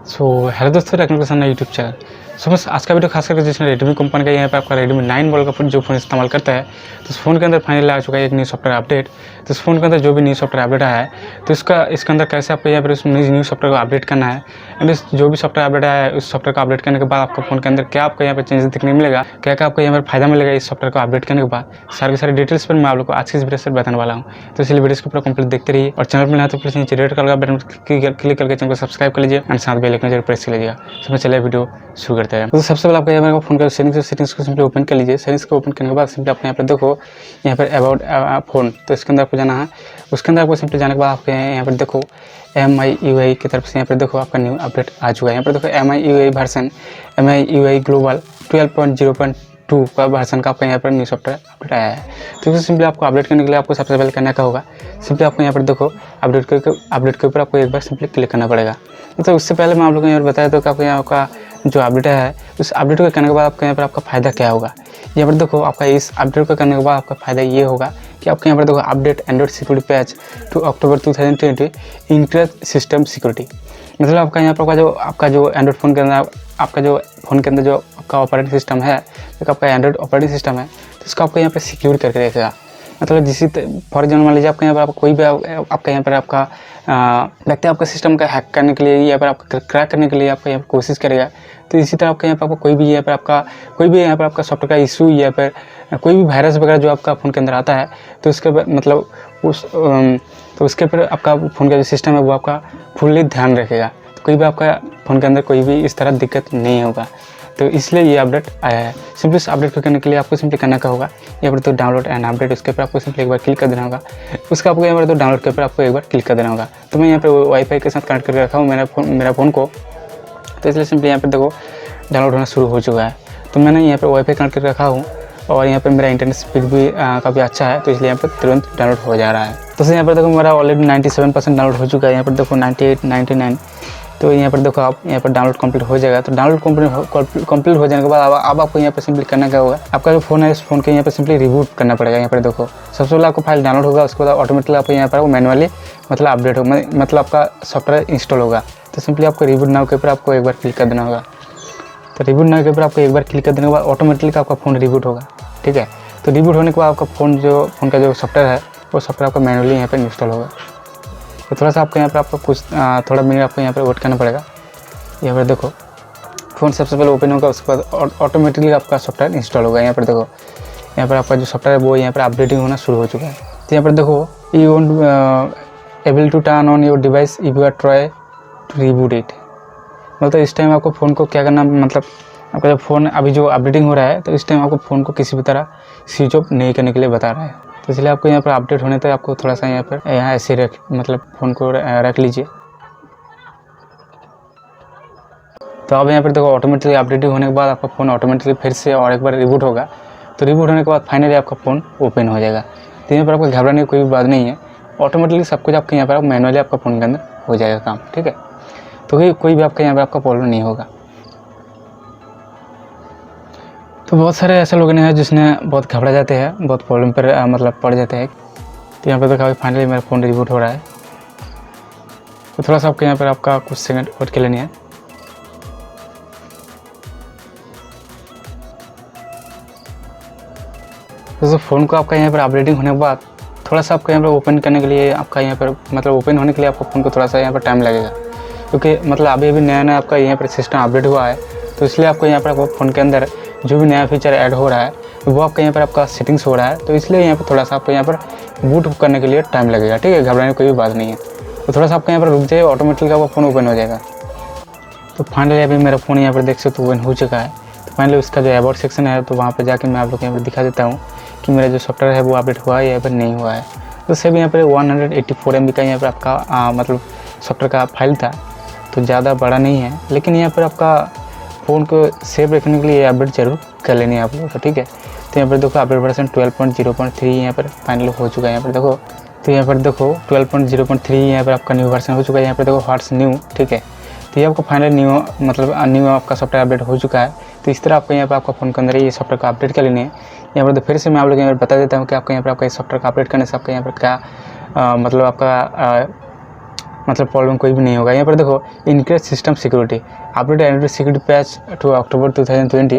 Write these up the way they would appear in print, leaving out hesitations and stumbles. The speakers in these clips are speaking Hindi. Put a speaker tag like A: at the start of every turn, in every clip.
A: हेलो दोस्तों, टेक्निकल सन्ना यूट्यूब चैनल। बस आज का वीडियो खास करके जिसने रेडमी कंपनी का यहाँ पे आपका रेडमी 9 मॉडल का फोन जो फ़ोन इस्तेमाल करता है, तो उस फ़ोन के अंदर फाइनली आ चुका है एक न्यू सॉफ्टवेयर अपडेट। तो उस फ़ोन के अंदर जो भी न्यू सॉफ्टवेयर अपडेट आया है, तो इसके अंदर कैसे आपको यहाँ पर उस न्यू सॉफ्टवेयर को अपडेट करना है, एंड जो भी सॉफ्टवेयर अपडेट आया है उस सॉफ्टवेयर को अपडेट करने के बाद आपका फ़ोन के अंदर क्या आपको यहाँ पर चेंजेस देखने मिलेगा, क्या क्या आपको यहाँ पर फायदा मिलेगा इस सॉफ्टवेयर को अपडेट करने के बाद, सारे के सारे डिटेल्स पर मैं आप लोग को आज की इस वीडियो से बताने वाला हूँ। तो इसलिए वीडियो को पूरा कंप्लीट देखते रहिए, और चैनल पर नया तो प्लीज़ नीचे रेड कलर का बटन क्लिक करके चैनल को सब्सक्राइब कर लीजिए एंड साथ बेल आइकन जरूर प्रेस कर लीजिएगा। तो चलिए वीडियो शुरू करते हैं। तो सबसे पहले आपका यहाँ पर फोन का सेटिंग्स को सिंपली ओपन कर लीजिए। सेटिंग्स को ओपन करने के बाद सिंपली अपने यहाँ पर देखो यहाँ पर अबाउट फोन, तो इसके अंदर आपको जाना है। उसके अंदर आपको सिंपली जाने के बाद आपके यहाँ पर देखो MIUI की तरफ से यहाँ पर देखो आपका न्यू अपडेट आ चुका है। यहाँ पर देखो MIUI वर्जन MIUI ग्लोबल 12.0.2 का वर्जन का आपका यहाँ पर न्यू सॉफ्टवेयर अपडेट आया है। तो सिंपली आपको अपडेट करने के लिए आपको सबसे पहले करना क्या होगा, सिंपली आपको यहाँ पर देखो अपडेट के ऊपर आपको एक बार सिंपली क्लिक करना पड़ेगा। तो उससे पहले मैं आप लोगों को यहाँ बताया तो कि आपको यहाँ का जो अपडेट है उस अपडेट को करने के बाद आपके यहाँ पर आपका फ़ायदा क्या होगा। यहाँ पर देखो आपका इस अपडेट को करने के बाद आपका फ़ायदा ये होगा कि आपके यहाँ पर देखो update Android security patch to October 2020 increase system security. मतलब आपका यहाँ पर आपका जो एंड्रॉइड फ़ोन के अंदर आपका जो फ़ोन के अंदर जो आपका ऑपरेटिंग सिस्टम है, तो आपका एंड्रॉइड ऑपरेटिंग सिस्टम है, तो इसको आपको यहाँ पर सिक्योर करके रखेगा। मतलब फॉर एग्जाम्पल मान लीजिए आपका यहाँ पर आपका कोई भी आपका यहाँ पर आपका लगता है आपका सिस्टम का हैक करने के लिए या फिर आपका क्रैक करने के लिए आपका यहाँ पर कोशिश करेगा। तो इसी तरह आपका यहाँ पर आपको कोई भी यहाँ पर आपका सॉफ्टवेयर का इशू या फिर कोई भी वायरस वगैरह जो आपका फ़ोन के अंदर आता है, तो उसके मतलब तो उसके ऊपर आपका फ़ोन का जो सिस्टम है वो आपका फुल्ली ध्यान रखेगा। तो कोई भी आपका फ़ोन के अंदर कोई भी इस तरह दिक्कत नहीं होगा। तो इसलिए ये अपडेट आया है। सिंपली इस अपडेट को करने के लिए आपको सिंपली करना क्या होगा, यहाँ पर तो डाउनलोड एंड अपडेट, उसके ऊपर आपको सिंपली एक बार क्लिक कर देना होगा। उसका आपको यहाँ पर तो डाउनलोड के ऊपर आपको एक बार क्लिक कर देना होगा। तो मैं यहाँ पर वाईफाई के साथ कनेक्ट करके रखा हूँ मेरा फ़ोन को, तो इसलिए सिंपली यहाँ पर देखो डाउनलोड होना शुरू हो चुका है। तो मैंने यहाँ पर वाईफाई कनेक्ट करके रखा हूँ और यहाँ पर मेरा इंटरनेट स्पीड भी काफ़ी अच्छा है, तो इसलिए यहाँ पर तुरंत डाउनलोड हो जा रहा है। तो यहाँ पर देखो मेरा ऑलरेडी 97% डाउनलोड हो चुका है। यहाँ पर देखो 98, 99, तो यहाँ पर देखो आप यहाँ पर डाउनलोड कंप्लीट हो जाएगा। तो डाउनलोड कंप्लीट हो जाने के बाद अब आपको यहाँ पर सिंपली करना क्या होगा, आपका जो फ़ोन है इस फ़ोन के यहाँ पर सिंपली रिबूट करना पड़ेगा। यहाँ पर देखो सबसे पहले आपको फाइल डाउनलोड होगा, उसके बाद ऑटोमेटिकली आपको यहाँ पर मैनुअली मतलब अपडेट होगा, मतलब आपका सॉफ्टवेयर इंस्टॉल होगा। तो सिंपली आपको रिबूट नाउ के ऊपर आपको एक बार क्लिक कर देना होगा। तो रिबूट नाउ के ऊपर आपको एक बार क्लिक कर देने के बाद ऑटोमेटिकली आपका फ़ोन रिबूट होगा, ठीक है। तो रिबूट होने के बाद आपका फ़ोन का जो सॉफ्टवेयर है वो सॉफ्टवेयर आपका मैनुअली यहाँ पर इंस्टॉल होगा। तो थोड़ा सा आपको यहाँ पर आपको कुछ थोड़ा मिनट आपको यहाँ पर वेट करना पड़ेगा। यहाँ पर देखो फ़ोन सबसे पहले ओपन होगा, उसके बाद ऑटोमेटिकली आपका सॉफ्टवेयर इंस्टॉल होगा। यहाँ पर देखो यहाँ पर आपका जो सॉफ्टवेयर है वो यहाँ पर अपडेटिंग होना शुरू हो चुका है। तो यहाँ पर देखो you won't able to turn on your device if you are try to reboot it. मतलब इस टाइम आपको फ़ोन को क्या करना, मतलब आपका जब फ़ोन अभी जो अपडेटिंग हो रहा है तो इस टाइम आपको फ़ोन को किसी भी तरह स्विच ऑफ नहीं करने के लिए बता रहा है। तो इसलिए आपको यहाँ पर अपडेट होने तक आपको थोड़ा सा यहाँ ऐसे मतलब फ़ोन को रख लीजिए। तो अब यहाँ पर देखो ऑटोमेटिकली अपडेटिंग होने के बाद आपका फ़ोन ऑटोमेटिकली फिर से और एक बार रिबूट होगा। तो रिबूट होने के बाद फाइनली आपका फ़ोन ओपन हो जाएगा। तो यहाँ पर आपको घबराने की कोई भी बात नहीं है, ऑटोमेटिकली सब कुछ आपके यहाँ पर मैनुअली आपका फ़ोन के अंदर हो जाएगा काम, ठीक है। तो कोई भी आपका यहाँ पर आपका प्रॉब्लम नहीं होगा। तो बहुत सारे ऐसे लोग हैं जिसने बहुत घबरा जाते हैं, बहुत प्रॉब्लम पर मतलब पड़ जाते हैं। तो यहाँ पर देखा फाइनली मेरा फ़ोन रिबूट हो रहा है। तो थोड़ा सा आपके यहाँ पर आपका कुछ सेकंड वेट के लेनी है। तो फ़ोन को आपका यहाँ पर अपडेटिंग होने के बाद थोड़ा सा आपका यहाँ पर ओपन करने के लिए आपका यहाँ पर मतलब ओपन होने के लिए आपको फ़ोन को थोड़ा सा यहाँ पर टाइम लगेगा, क्योंकि मतलब अभी नया आपका यहाँ पर सिस्टम अपडेट हुआ है। तो इसलिए आपको यहाँ पर आपको फ़ोन के अंदर जो भी नया फीचर ऐड हो रहा है वो आपका यहाँ पर आपका सेटिंग्स हो रहा है। तो इसलिए यहाँ पर थोड़ा सा आपको यहाँ पर बूट करने के लिए टाइम लगेगा, ठीक है। घबराने की कोई भी बात नहीं है। तो थोड़ा सा आपका यहाँ पर रुक जाए, ऑटोमेटिकली आपका फ़ोन ओपन हो जाएगा। तो फाइनली अभी मेरा फ़ोन यहाँ पर देख सकते ओपन हो चुका है। तो फाइनली उसका जो अबाउट सेक्शन है तो वहाँ पर जाके मैं आप लोग यहाँ पर दिखा देता हूँ कि मेरा जो सॉफ्टवेयर है वो अपडेट हुआ है या फिर नहीं हुआ है। तो सेम यहाँ पर 184 MB का यहाँ पर आपका मतलब सॉफ्टवेयर का फाइल था, तो ज़्यादा बड़ा नहीं है, लेकिन यहाँ पर आपका फ़ोन को सेव रखने के लिए अपडेट जरूर कर लेनी है आप लोगों को, ठीक है। तो यहाँ पर देखो अपडेट वर्जन 12.0.3 यहाँ पर फाइनल हो चुका है। यहाँ पर देखो तो यहाँ पर देखो 12.0.3 यहाँ पर आपका न्यू वर्जन हो चुका है। यहाँ पर देखो व्हाट्स न्यू, ठीक है। तो ये आपको फाइनल न्यू आपका सॉफ्टवेयर अपडेट हो चुका है। तो इस तरह आपको यहाँ पर आपका फ़ोन के अंदर ये सॉफ्टवेयर को अपडेट कर लेनी है। यहाँ पर तो फिर से मैं आप लोग यहाँ पर बता देता हूँ कि आपका यहाँ पर आपका इस सॉफ्टवेयर का अपडेट करने से आपका यहाँ पर क्या मतलब आपका मतलब प्रॉब्लम कोई भी नहीं होगा। यहाँ पर देखो increase system security, update Android security patch to October 2020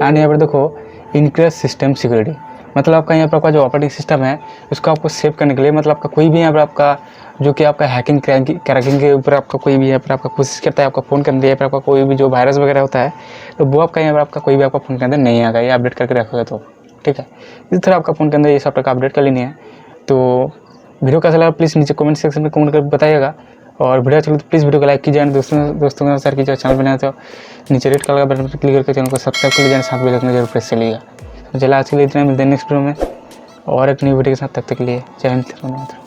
A: and यहाँ पर देखो इनक्रीज सिस्टम सिक्योरिटी, मतलब आपका यहाँ पर आपका जो ऑपरेटिंग सिस्टम है उसको आपको सेव करने के लिए, मतलब आपका कोई भी यहाँ पर आपका जो कि आपका हैकिंग क्रैकिंग के ऊपर आपका कोई भी यहाँ पर आपका कोशिश करता है आपका फ़ोन के अंदर, यहाँ पर आपका कोई भी जो वायरस वगैरह होता है तो वो आपका यहाँ पर आपका कोई भी आपका फ़ोन के अंदर नहीं आएगा, ये अपडेट करके रखोगे तो ठीक है। इस तरह आपका फ़ोन के अंदर ये सॉफ्टवेयर का अपडेट कर लेनी है। तो वीडियो कैसा लगा प्लीज़ नीचे कमेंट सेक्शन में कमेंट कर बताइएगा, और वीडियो अच्छा लगे तो प्लीज़ वीडियो को लाइक कीजिए, दोस्तों के साथ शेयर कीजिए। चैनल बनाए तो नीचे रेड कलर का बटन पर क्लिक करके चैनल को सब्सक्राइब कर लीजिए, साथ में जरूर प्रेस चलिएगा। तो चला आज के लिए इतना, मिलते हैं नेक्स्ट वीडियो में और एक नई वीडियो के साथ, तब तक के लिए जय हिंद।